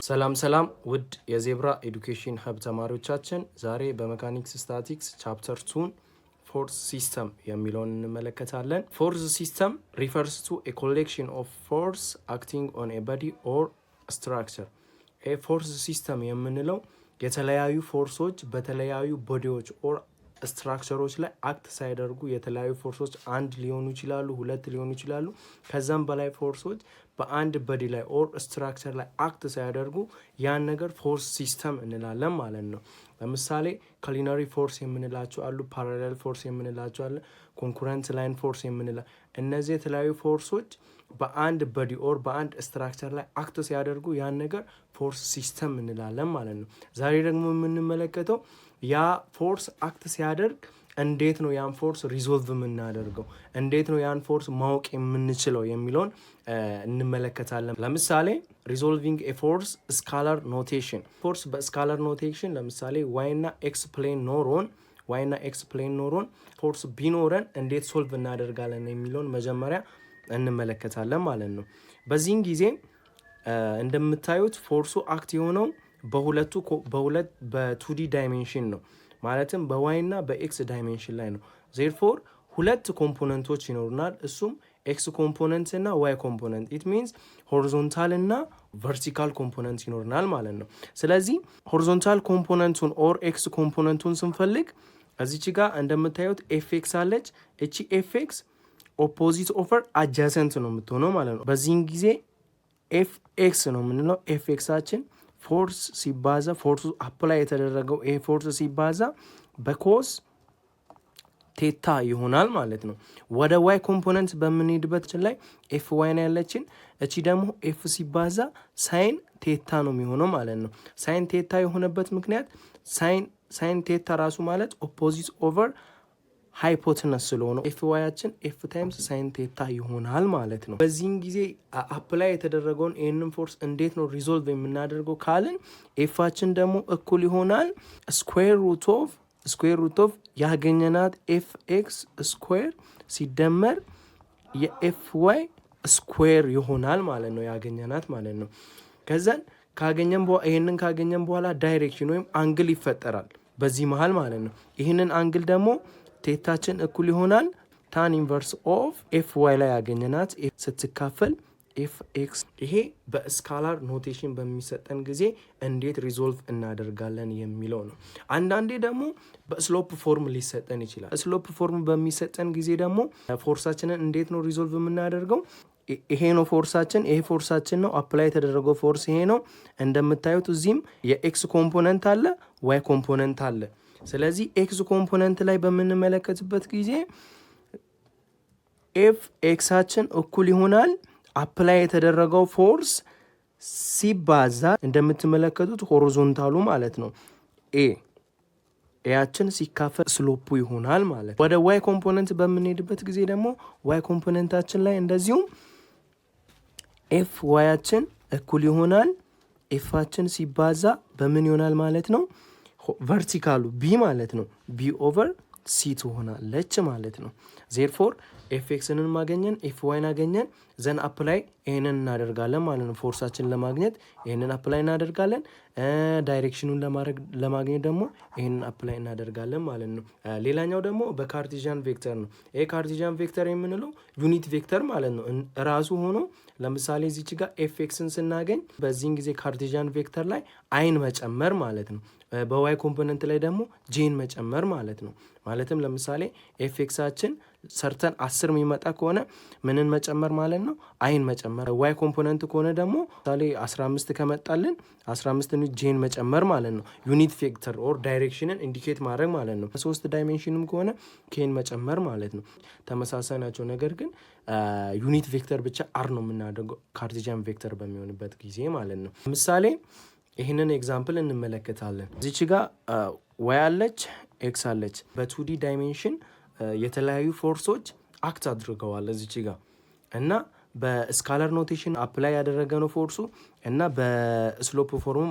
ሰላም ውድ የዜብራ ኤዱኬሽን ሀብ ተማሪዎቻችን ዛሬ በሜካኒክስ ስታቲክስ ቻፕተር 2 ፎርስ ሲስተም የሚለውን እንመለከታለን። ፎርስ ሲስተም refers to a collection of force acting on a body or structure። ፎርስ ሲስተም የምንለው የተለያዩ ፎርሶች በተለያዩ ቦዲዎች ኦር ስትራክቸሮች ላይ አክት ሳይደርጉ የተለያዩ ፎርሶች አንድ ሊሆኑ ይችላሉ፣ ሁለት ሊሆኑ ይችላሉ፣ ከዛም በላይ ፎርሶች በአንድ ቦዲ ላይ ኦር ስትራክቸር ላይ አክት ሳያደርጉ ያን ነገር ፎርስ ሲስተም እንላለን ማለት ነው። ለምሳሌ ኮሊነሪ ፎርስ የምንላቸው አሉ፣ ፓራሌል ፎርስ የምንላቸው አለ፣ ኮንኩረንት ላይን ፎርስ የምንላ እነዚህ የተለያዩ ፎርሶች በአንድ ቦዲ ኦር በአንድ ስትራክቸር ላይ አክት ሲያደርጉ ያን ነገር ፎርስ ሲስተም እንላለን ማለት ነው። ዛሬ ደግሞ የምንመለከተው ያ ፎርስ አክት ሲያደርግ እንዴት ነው ያን ፎርስ ሪዞልቭ የምናደርገው፣ እንዴት ነው ያን ፎርስ ማወቅ የምንችለው የሚለውን እንመለከታለን። ለምሳሌ ሪዞልቪንግ ኤ ፎርስ ስካላር ኖቴሽን። ፎርስ በስካላር ኖቴሽን ለምሳሌ ዋይ እና ኤክስ ፕሌን ኖሮን ፎርስ ቢኖረን እንዴት ሶልቭ እናደርጋለን የሚለውን መጀመሪያ እንመለከታለን ማለት ነው። በዚህን ጊዜ እንደምታዩት ፎርሱ አክት የሆነው በሁለት በቱዲ ዳይሜንሽን ነው፣ ማለትም በዋይ እና በኤክስ ዳይሜንሽን ላይ ነው። ዜርፎር ሁለት ኮምፖነንቶች ይኖሩናል፣ እሱም ኤክስ ኮምፖነንት እና ዋይ ኮምፖነንት። ኢት ሚንስ ሆሪዞንታል እና ቨርቲካል ኮምፖነንት ይኖርናል ማለት ነው። ስለዚህ ሆሪዞንታል ኮምፖነንቱን ኦር ኤክስ ኮምፖነንቱን ስንፈልግ እዚች ጋር እንደምታዩት ኤፍኤክስ አለች። እቺ ኤፍኤክስ ኦፖዚት ኦቨር አጃሰንት ነው የምትሆነው ማለት ነው። በዚህን ጊዜ ኤፍኤክስ ነው የምንለው። ኤፍኤክሳችን ፎርስ ሲባዛ ፎርሱ አፕላይ የተደረገው ይሄ ፎርስ ሲባዛ በኮስ ቴታ ይሆናል ማለት ነው። ወደ ዋይ ኮምፖነንት በምንሄድበት ላይ ኤፍ ዋይ ነው ያለችን። እቺ ደግሞ ኤፍ ሲባዛ ሳይን ቴታ ነው የሚሆነው ማለት ነው። ሳይን ቴታ የሆነበት ምክንያት ሳይን ቴታ ራሱ ማለት ኦፖዚት ኦቨር ሃይፖትነስ ስለሆነ ኤፍ ዋያችን ኤፍ ታይምስ ሳይን ቴታ ይሆናል ማለት ነው። በዚህን ጊዜ አፕላይ የተደረገውን ይህንን ፎርስ እንዴት ነው ሪዞልቭ የምናደርገው ካልን ኤፋችን ደግሞ እኩል ይሆናል ስኩዌር ሩት ኦፍ ያገኘናት ኤፍ ኤክስ ስኩዌር ሲደመር የኤፍ ዋይ ስኩዌር ይሆናል ማለት ነው፣ ያገኘናት ማለት ነው። ከዛን ይህንን ካገኘን በኋላ ዳይሬክሽን ወይም አንግል ይፈጠራል በዚህ መሃል ማለት ነው። ይህንን አንግል ደግሞ ቴታችን እኩል ይሆናል ታን ኢንቨርስ ኦፍ ኤፍ ዋይ ላይ ያገኘናት ስትካፈል ኤፍ ኤክስ። ይሄ በስካላር ኖቴሽን በሚሰጠን ጊዜ እንዴት ሪዞልቭ እናደርጋለን የሚለው ነው። አንዳንዴ ደግሞ በስሎፕ ፎርም ሊሰጠን ይችላል። ስሎፕ ፎርም በሚሰጠን ጊዜ ደግሞ ፎርሳችንን እንዴት ነው ሪዞልቭ የምናደርገው? ይሄ ነው ፎርሳችን፣ ይሄ ፎርሳችን ነው። አፕላይ የተደረገው ፎርስ ይሄ ነው። እንደምታዩት እዚህም የኤክስ ኮምፖነንት አለ፣ ዋይ ኮምፖነንት አለ። ስለዚህ ኤክስ ኮምፖነንት ላይ በምንመለከትበት ጊዜ ኤፍ ኤክሳችን እኩል ይሆናል አፕላይ የተደረገው ፎርስ ሲባዛ እንደምትመለከቱት ሆሪዞንታሉ ማለት ነው ኤያችን ሲካፈል ስሎፑ ይሆናል ማለት ነው። ወደ ዋይ ኮምፖነንት በምንሄድበት ጊዜ ደግሞ ዋይ ኮምፖነንታችን ላይ እንደዚሁም ኤፍ ዋያችን እኩል ይሆናል ኤፋችን ሲባዛ በምን ይሆናል ማለት ነው? ቨርቲካሉ ቢ ማለት ነው። ቢ ኦቨር ሲ ትሆናለች ማለት ነው። ዜርፎር ኤፍ ኤክስንን ማገኘን ኤፍ ዋይን አገኘን። ዘን አፕላይ ይህንን እናደርጋለን ማለት ነው። ፎርሳችን ለማግኘት ይህንን አፕላይ እናደርጋለን። ዳይሬክሽኑን ለማግኘት ደግሞ ይህንን አፕላይ እናደርጋለን ማለት ነው። ሌላኛው ደግሞ በካርቲዣን ቬክተር ነው። ይህ ካርቲዣን ቬክተር የምንለው ዩኒት ቬክተር ማለት ነው ራሱ ሆኖ ለምሳሌ እዚች ጋር ኤፍ ኤክስን ስናገኝ በዚህን ጊዜ ካርቲዣን ቬክተር ላይ አይን መጨመር ማለት ነው። በዋይ ኮምፖነንት ላይ ደግሞ ጄን መጨመር ማለት ነው። ማለትም ለምሳሌ ኤፍ ኤክሳችን ሰርተን 10 የሚመጣ ከሆነ ምንን መጨመር ማለት ነው? አይን መጨመር። ዋይ ኮምፖነንት ከሆነ ደግሞ ምሳሌ 15 ከመጣልን 15 ጄን መጨመር ማለት ነው። ዩኒት ቬክተር ኦር ዳይሬክሽንን ኢንዲኬት ማድረግ ማለት ነው። 3 ዳይሜንሽንም ከሆነ ኬን መጨመር ማለት ነው። ተመሳሳይ ናቸው፣ ነገር ግን ዩኒት ቬክተር ብቻ አር ነው የምናደርገው ካርቲዚያን ቬክተር በሚሆንበት ጊዜ ማለት ነው። ምሳሌ ይህንን ኤግዛምፕል እንመለከታለን። እዚች ጋር ዋይ አለች፣ ኤክስ አለች። በቱዲ ዳይሜንሽን የተለያዩ ፎርሶች አክት አድርገዋል እዚች ጋር እና በስካላር ኖቴሽን አፕላይ ያደረገ ነው ፎርሱ እና በስሎፕ ፎርሙ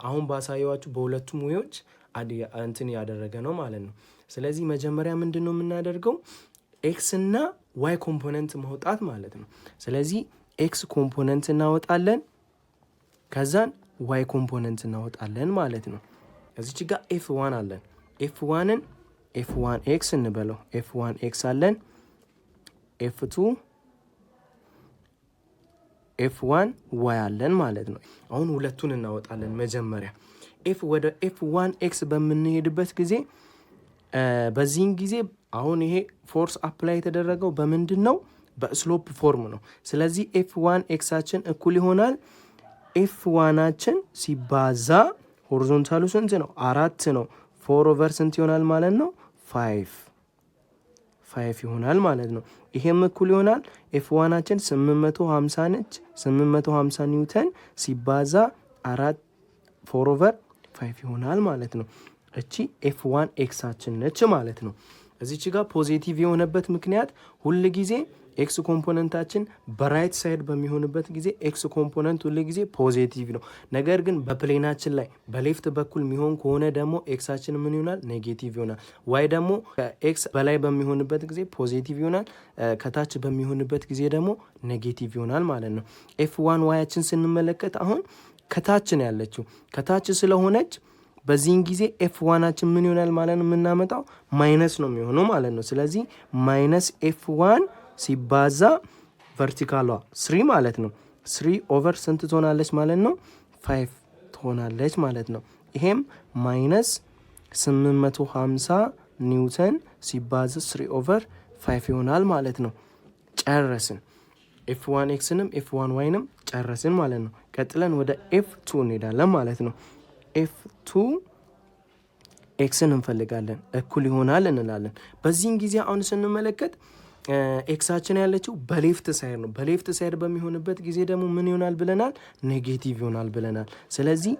አሁን ባሳየዋችሁ በሁለቱም ዌዎች እንትን ያደረገ ነው ማለት ነው። ስለዚህ መጀመሪያ ምንድን ነው የምናደርገው? ኤክስ እና ዋይ ኮምፖነንት ማውጣት ማለት ነው። ስለዚህ ኤክስ ኮምፖነንት እናወጣለን። ከዛን ዋይ ኮምፖነንት እናወጣለን ማለት ነው። እዚች ጋር ኤፍ1 አለን። ኤፍ1ን ኤፍ1 ኤክስ እንበለው። ኤፍ1 ኤክስ አለን። ኤፍ2 ኤፍ1 ዋይ አለን ማለት ነው። አሁን ሁለቱን እናወጣለን። መጀመሪያ ወደ ኤፍ1 ኤክስ በምንሄድበት ጊዜ በዚህን ጊዜ አሁን ይሄ ፎርስ አፕላይ የተደረገው በምንድን ነው? በስሎፕ ፎርም ነው። ስለዚህ ኤፍ1 ኤክሳችን እኩል ይሆናል ኤፍ1አችን ሲባዛ ሆሪዞንታሉ ስንት ነው? 4 ነው። 4/4 ስንት ይሆናል ማለት ነው? 5 ይሆናል ማለት ነው። ይሄም እኩል ይሆናል ኤፍ1አችን 850 ነች። 850 ኒውተን ሲባዛ 4/5 ይሆናል ማለት ነው። እቺ ኤፍ1 ኤክሳችን ነች ማለት ነው። እዚች ጋር ፖዚቲቭ የሆነበት ምክንያት ሁል ጊዜ ኤክስ ኮምፖነንታችን በራይት ሳይድ በሚሆንበት ጊዜ ኤክስ ኮምፖነንት ሁል ጊዜ ፖዚቲቭ ነው። ነገር ግን በፕሌናችን ላይ በሌፍት በኩል የሚሆን ከሆነ ደግሞ ኤክሳችን ምን ይሆናል? ኔጌቲቭ ይሆናል። ዋይ ደግሞ ኤክስ በላይ በሚሆንበት ጊዜ ፖዚቲቭ ይሆናል፣ ከታች በሚሆንበት ጊዜ ደግሞ ኔጌቲቭ ይሆናል ማለት ነው። ኤፍ1 ዋያችን ስንመለከት አሁን ከታች ነው ያለችው። ከታች ስለሆነች በዚህን ጊዜ ኤፍ1አችን ምን ይሆናል ማለት ነው? የምናመጣው ማይነስ ነው የሚሆነው ማለት ነው። ስለዚህ ማይነስ ኤፍ1 ሲባዛ ቨርቲካሏ 3 ማለት ነው። 3/, ስንት ትሆናለች ማለት ነው? 5 ትሆናለች ማለት ነው። ይሄም ማይነስ 850 ኒውተን ሲባዛ 3/5 ይሆናል ማለት ነው። ጨረስን። ኤፍ1 ኤክስንም ኤፍ1 ዋይንም ጨረስን ማለት ነው። ቀጥለን ወደ ኤፍ2 እንሄዳለን ማለት ነው። ኤፍ2 ኤክስን እንፈልጋለን። እኩል ይሆናል እንላለን። በዚህን ጊዜ አሁን ስንመለከት ኤክሳችን ያለችው በሌፍት ሳይድ ነው። በሌፍት ሳይድ በሚሆንበት ጊዜ ደግሞ ምን ይሆናል ብለናል? ኔጌቲቭ ይሆናል ብለናል። ስለዚህ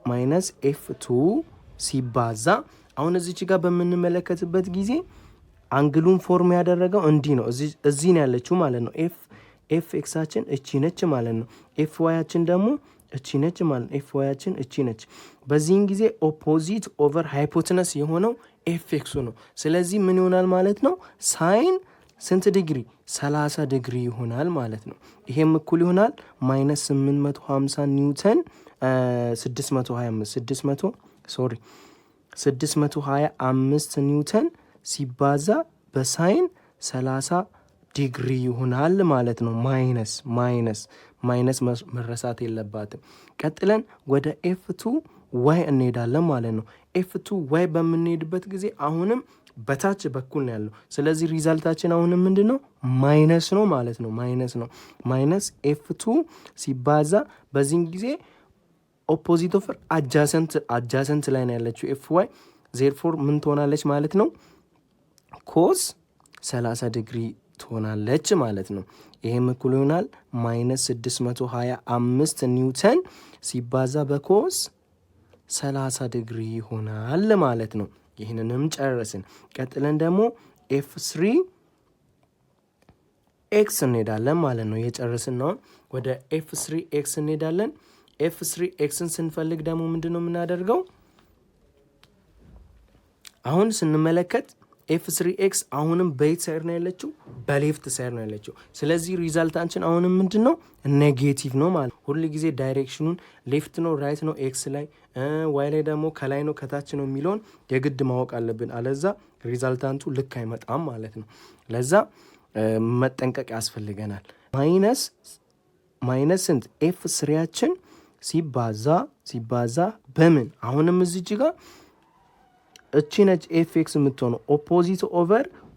ማይነስ ኤፍ2 ሲባዛ አሁን እዚች ጋር በምንመለከትበት ጊዜ አንግሉን ፎርም ያደረገው እንዲህ ነው። እዚህ ነው ያለችው ማለት ነው። ኤፍ ኤክሳችን እቺ ነች ማለት ነው። ኤፍ ዋያችን ደግሞ እቺ ነች ማለት ነው። ኤፍ ዋያችን እቺ ነች። በዚህን ጊዜ ኦፖዚት ኦቨር ሃይፖትነስ የሆነው ኤፍ ኤክሱ ነው። ስለዚህ ምን ይሆናል ማለት ነው? ሳይን ስንት ዲግሪ? 30 ዲግሪ ይሆናል ማለት ነው። ይሄም እኩል ይሆናል ማይነስ 850 ኒውተን 625 ኒውተን ሲባዛ በሳይን 30 ዲግሪ ይሆናል ማለት ነው። ማይነስ መረሳት የለባትም። ቀጥለን ወደ ኤፍ2 ዋይ እንሄዳለን ማለት ነው። ኤፍ2 ዋይ በምንሄድበት ጊዜ አሁንም በታች በኩል ነው ያለው። ስለዚህ ሪዛልታችን አሁንም ምንድን ነው? ማይነስ ነው ማለት ነው። ማይነስ ኤፍ2 ሲባዛ በዚህን ጊዜ ኦፖዚት ኦፍ አጃሰንት ላይ ነው ያለችው ኤፍ ዋይ። ዜርፎር ምን ትሆናለች ማለት ነው? ኮስ 30 ዲግሪ ትሆናለች ማለት ነው። ይሄም እኩል ይሆናል ማይነስ 625 ኒውተን ሲባዛ በኮስ 30 ዲግሪ ይሆናል ማለት ነው። ይህንንም ጨረስን። ቀጥለን ደግሞ ኤፍ3 ኤክስ እንሄዳለን ማለት ነው። የጨረስን ነው። ወደ ኤፍ3 ኤክስ እንሄዳለን። ኤፍ3 ኤክስን ስንፈልግ ደግሞ ምንድን ነው የምናደርገው? አሁን ስንመለከት ኤፍ3 ኤክስ አሁንም በየት ሳይድ ነው ያለችው? በሌፍት ሳይድ ነው ያለችው። ስለዚህ ሪዛልታችን አሁንም ምንድን ነው? ኔጌቲቭ ነው ማለት ነው። ሁሉ ጊዜ ዳይሬክሽኑን ሌፍት ነው ራይት ነው ኤክስ ላይ፣ ዋይ ላይ ደግሞ ከላይ ነው ከታች ነው የሚለውን የግድ ማወቅ አለብን። አለዛ ሪዛልታንቱ ልክ አይመጣም ማለት ነው። ለዛ መጠንቀቅ ያስፈልገናል። ማይነስ ስንት? ኤፍ3ያችን ሲባዛ በምን? አሁንም እዚች ጋር እቺ ነች ኤፍ ኤክስ የምትሆነው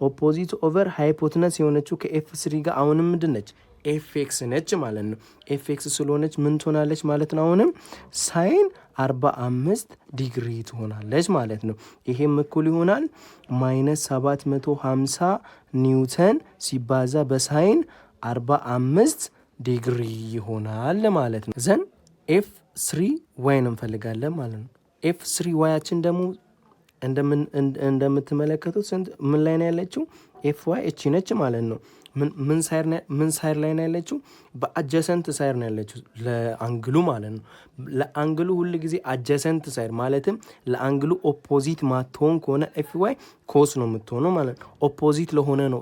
ኦፖዚት ኦቨር ሃይፖትነስ የሆነችው ከኤፍ3 ጋር አሁንም ምንድን ነች? ኤፍ ኤክስ ነች ማለት ነው። ኤፍ ኤክስ ስለሆነች ምን ትሆናለች ማለት ነው? አሁንም ሳይን 45 ዲግሪ ትሆናለች ማለት ነው። ይሄም እኩል ይሆናል ማይነስ 750 ኒውተን ሲባዛ በሳይን 45 ዲግሪ ይሆናል ማለት ነው። ኤፍ3 ዋይን እንፈልጋለን ማለት ነው። ኤፍ3 ዋያችን ደግሞ እንደምትመለከቱት ምን ላይ ነው ያለችው? ኤፍ ዋይ እቺ ነች ማለት ነው። ምን ሳይድ ላይ ነው ያለችው? በአጀሰንት ሳይድ ነው ያለችው ለአንግሉ ማለት ነው። ለአንግሉ ሁል ጊዜ አጀሰንት ሳይድ ማለትም ለአንግሉ ኦፖዚት ማትሆን ከሆነ ኤፍ ዋይ ኮስ ነው የምትሆነው ማለት ነው። ኦፖዚት ለሆነ ነው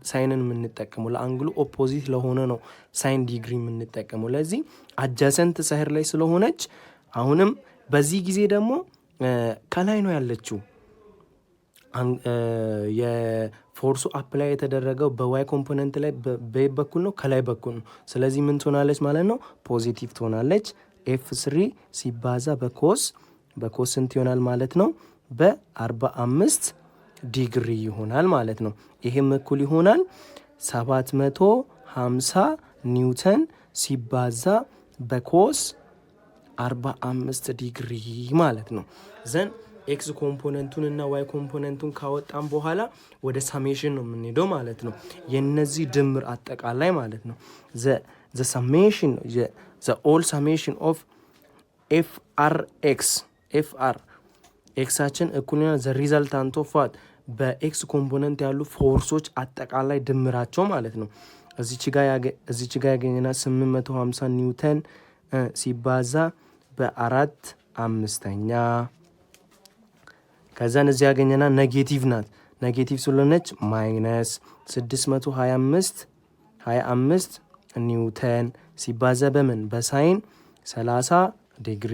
ሳይንን የምንጠቀመው። ለአንግሉ ኦፖዚት ለሆነ ነው ሳይን ዲግሪ የምንጠቀመው። ለዚህ አጀሰንት ሳይድ ላይ ስለሆነች አሁንም በዚህ ጊዜ ደግሞ ከላይ ነው ያለችው። የፎርሱ አፕላይ የተደረገው በዋይ ኮምፖነንት ላይ በየት በኩል ነው? ከላይ በኩል ነው። ስለዚህ ምን ትሆናለች ማለት ነው? ፖዚቲቭ ትሆናለች። ኤፍ 3 ሲባዛ በኮስ ስንት ይሆናል ማለት ነው? በ45 ዲግሪ ይሆናል ማለት ነው። ይሄም እኩል ይሆናል 750 ኒውተን ሲባዛ በኮስ 45 ዲግሪ ማለት ነው። ዘን ኤክስ ኮምፖነንቱን እና ዋይ ኮምፖነንቱን ካወጣን በኋላ ወደ ሳሜሽን ነው የምንሄደው ማለት ነው። የነዚህ ድምር አጠቃላይ ማለት ነው። ዘ ሳሜሽን ዘ ኦል ሳሜሽን ኦፍ ኤፍ አር ኤክሳችን እኩል ዘ ሪዛልታንት ኦፍ ዋት በኤክስ ኮምፖነንት ያሉ ፎርሶች አጠቃላይ ድምራቸው ማለት ነው። እዚች ጋር ያገኘና 850 ኒውተን ሲባዛ በ4/5 ከዛን እዚህ ያገኘና ኔጌቲቭ ናት። ኔጌቲቭ ስለሆነች ማይነስ 625 ኒውተን ሲባዛ በምን በሳይን 30 ዲግሪ።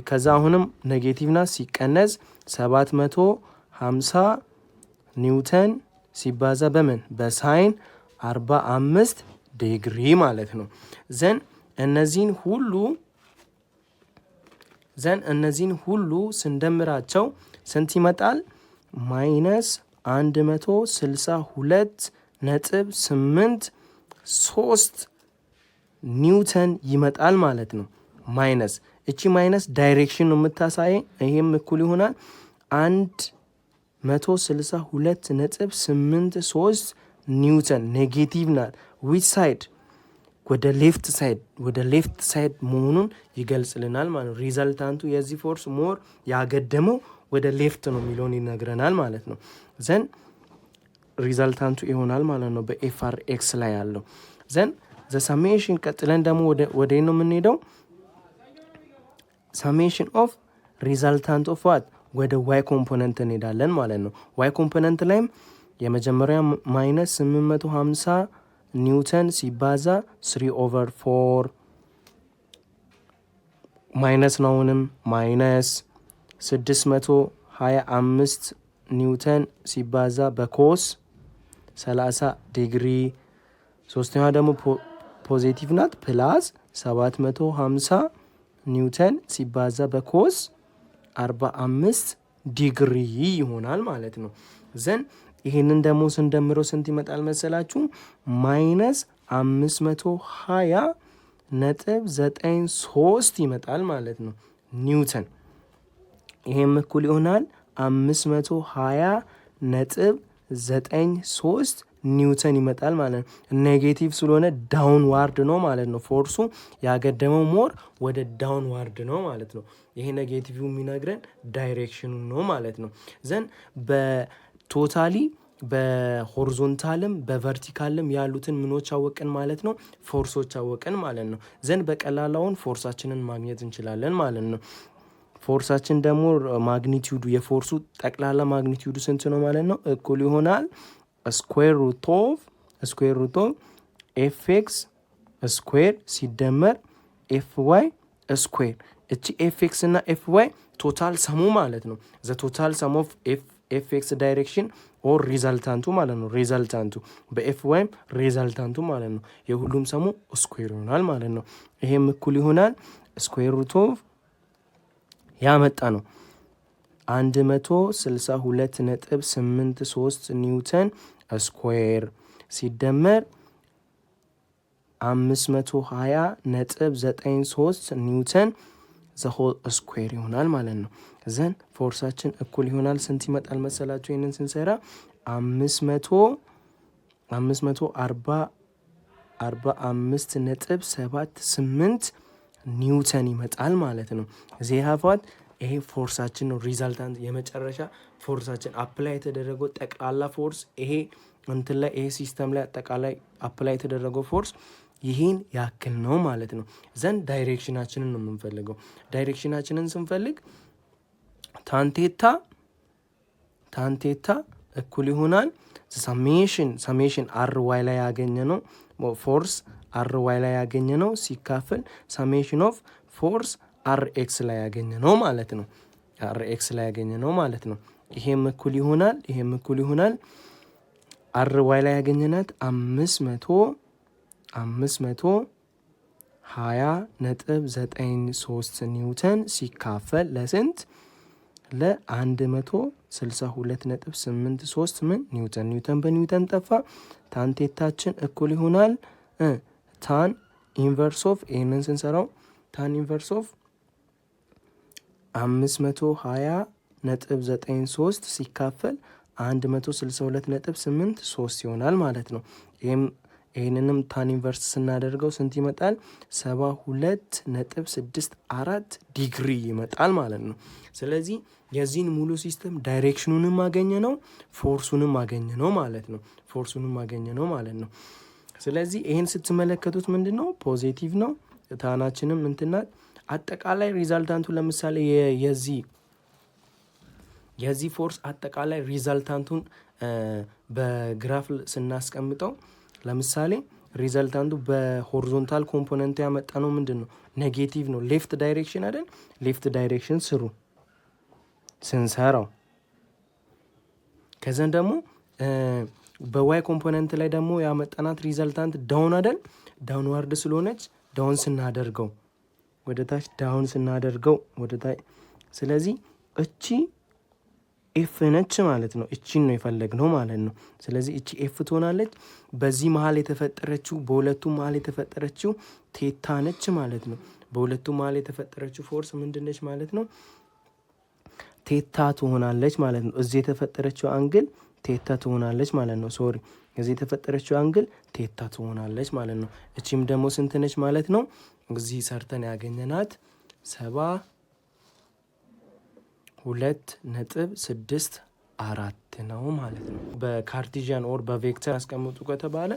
ከዛ አሁንም ኔጌቲቭ ናት ሲቀነስ 750 ኒውተን ሲባዛ በምን በሳይን 45 ዲግሪ ማለት ነው። ዘን እነዚህን ሁሉ ስንደምራቸው ስንት ይመጣል? ማይነስ 162.83 ኒውተን ይመጣል ማለት ነው። ማይነስ እቺ ማይነስ ዳይሬክሽን ነው የምታሳየኝ። ይሄም እኩል ይሆናል 162.83 ኒውተን። ኔጌቲቭ ናት። ዊች ሳይድ? ወደ ሌፍት ሳይድ መሆኑን ይገልጽልናል ማለት ነው። ሪዛልታንቱ የዚህ ፎርስ ሞር ያገደመው ወደ ሌፍት ነው የሚለውን ይነግረናል ማለት ነው። ዘን ሪዛልታንቱ ይሆናል ማለት ነው በኤፍአር ኤክስ ላይ ያለው። ዘን ዘ ሳሜሽን ቀጥለን ደግሞ ወደ ነው የምንሄደው። ሳሜሽን ኦፍ ሪዛልታንት ኦፍ ዋት ወደ ዋይ ኮምፖነንት እንሄዳለን ማለት ነው። ዋይ ኮምፖነንት ላይም የመጀመሪያ ማይነስ 850 ኒውተን ሲባዛ 3/4 ማይነስ ነውንም ማይነስ 625 ኒውተን ሲባዛ በኮስ 30 ዲግሪ። ሶስተኛዋ ደግሞ ፖዚቲቭ ናት ፕላስ 750 ኒውተን ሲባዛ በኮስ 45 ዲግሪ ይሆናል ማለት ነው። ዘን ይህንን ደግሞ ስንደምረው ስንት ይመጣል መሰላችሁ? ማይነስ 520.93 ይመጣል ማለት ነው ኒውተን። ይሄም እኩል ይሆናል 520.93 ኒውተን ይመጣል ማለት ነው። ኔጌቲቭ ስለሆነ ዳውንዋርድ ነው ማለት ነው። ፎርሱ ያገደመው ሞር ወደ ዳውንዋርድ ነው ማለት ነው። ይሄ ኔጌቲቭ የሚነግረን ዳይሬክሽኑ ነው ማለት ነው። ዘን በቶታሊ በሆሪዞንታልም በቨርቲካልም ያሉትን ምኖች አወቅን ማለት ነው። ፎርሶች አወቅን ማለት ነው። ዘን በቀላላውን ፎርሳችንን ማግኘት እንችላለን ማለት ነው። ፎርሳችን ደግሞ ማግኒቲዩዱ የፎርሱ ጠቅላላ ማግኒቲዩዱ ስንት ነው ማለት ነው? እኩል ይሆናል ስኩዌር ሩት ኦፍ ኤፍ ኤክስ ስኩዌር ሲደመር ኤፍ ዋይ ስኩዌር። እቺ ኤፍ ኤክስ እና ኤፍ ዋይ ቶታል ሰሙ ማለት ነው። ዘ ቶታል ሰም ኦፍ ኤፍ ኤክስ ዳይሬክሽን ኦር ሪዛልታንቱ ማለት ነው። ሪዛልታንቱ በኤፍ ዋይም ሪዛልታንቱ ማለት ነው። የሁሉም ሰሙ ስኩዌር ይሆናል ማለት ነው። ይሄም እኩል ይሆናል ስኩዌር ሩት ኦፍ ያመጣ ነው 162.83 ኒውተን ስኩዌር ሲደመር 520.93 ኒውተን ዘሆል ስኩዌር ይሆናል ማለት ነው። ዘን ፎርሳችን እኩል ይሆናል ስንት ይመጣል መሰላችሁ? ይህንን ስንሰራ 545.78 ኒውተን ይመጣል ማለት ነው። ዜሃፋት ይሄ ፎርሳችን ነው። ሪዛልታንት የመጨረሻ ፎርሳችን አፕላይ የተደረገው ጠቅላላ ፎርስ ይሄ እንትን ላይ ይሄ ሲስተም ላይ አጠቃላይ አፕላይ የተደረገው ፎርስ ይሄን ያክል ነው ማለት ነው። ዘንድ ዳይሬክሽናችንን ነው የምንፈልገው። ዳይሬክሽናችንን ስንፈልግ ታንቴታ እኩል ይሆናል ሰሜሽን አር ዋይ ላይ ያገኘ ነው ፎርስ አር ዋይ ላይ ያገኘ ነው ሲካፈል ሰሜሽን ኦፍ ፎርስ አር ኤክስ ላይ ያገኘ ነው ማለት ነው። አር ኤክስ ላይ ያገኘ ነው ማለት ነው። ይሄም እኩል ይሆናል አር ዋይ ላይ ያገኘናት 520.93 ኒውተን ሲካፈል ለስንት ለ162.83 ምን ኒውተን በኒውተን ጠፋ። ታንቴታችን እኩል ይሆናል ታን ኢንቨርስ ኦፍ ይህንን ስንሰራው ታን ኢንቨርስ ኦፍ 520.93 ሲካፈል 162.83 ይሆናል ማለት ነው። ይህንንም ታን ኢንቨርስ ስናደርገው ስንት ይመጣል? 72.64 ዲግሪ ይመጣል ማለት ነው። ስለዚህ የዚህን ሙሉ ሲስተም ዳይሬክሽኑንም አገኘ ነው ፎርሱንም አገኘ ነው ማለት ነው። ስለዚህ ይህን ስትመለከቱት ምንድን ነው ፖዚቲቭ ነው። ታናችንም እንትናት አጠቃላይ ሪዛልታንቱ ለምሳሌ የዚህ ፎርስ አጠቃላይ ሪዛልታንቱን በግራፍ ስናስቀምጠው ለምሳሌ ሪዛልታንቱ በሆሪዞንታል ኮምፖነንቱ ያመጣ ነው ምንድን ነው ኔጌቲቭ ነው። ሌፍት ዳይሬክሽን አይደል? ሌፍት ዳይሬክሽን ስንሰራው ከዛን ደግሞ በዋይ ኮምፖነንት ላይ ደግሞ ያመጣናት ሪዛልታንት ዳውን አይደል? ዳውንዋርድ ስለሆነች ዳውን ስናደርገው ወደ ታች ወደ ታች። ስለዚህ እቺ ኤፍ ነች ማለት ነው። እቺን ነው የፈለግነው ማለት ነው። ስለዚህ እቺ ኤፍ ትሆናለች። በዚህ መሀል የተፈጠረችው በሁለቱ መሀል የተፈጠረችው ቴታ ነች ማለት ነው። በሁለቱ መሀል የተፈጠረችው ፎርስ ምንድነች ማለት ነው? ቴታ ትሆናለች ማለት ነው። እዚህ የተፈጠረችው አንግል ቴታ ትሆናለች ማለት ነው። እዚህ የተፈጠረችው አንግል ቴታ ትሆናለች ማለት ነው። እቺም ደግሞ ስንት ነች ማለት ነው? እዚህ ሰርተን ያገኘናት 72.64 ነው ማለት ነው። በካርቲዥያን ኦር በቬክተር ያስቀምጡ ከተባለ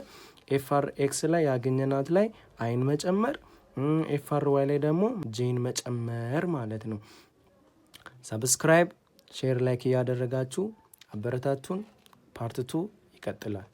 ኤፍአር ኤክስ ላይ ያገኘናት ላይ አይን መጨመር፣ ኤፍአር ዋይ ላይ ደግሞ ጄን መጨመር ማለት ነው። ሰብስክራይብ፣ ሼር፣ ላይክ እያደረጋችሁ አበረታቱን። ፓርት 2 ይቀጥላል።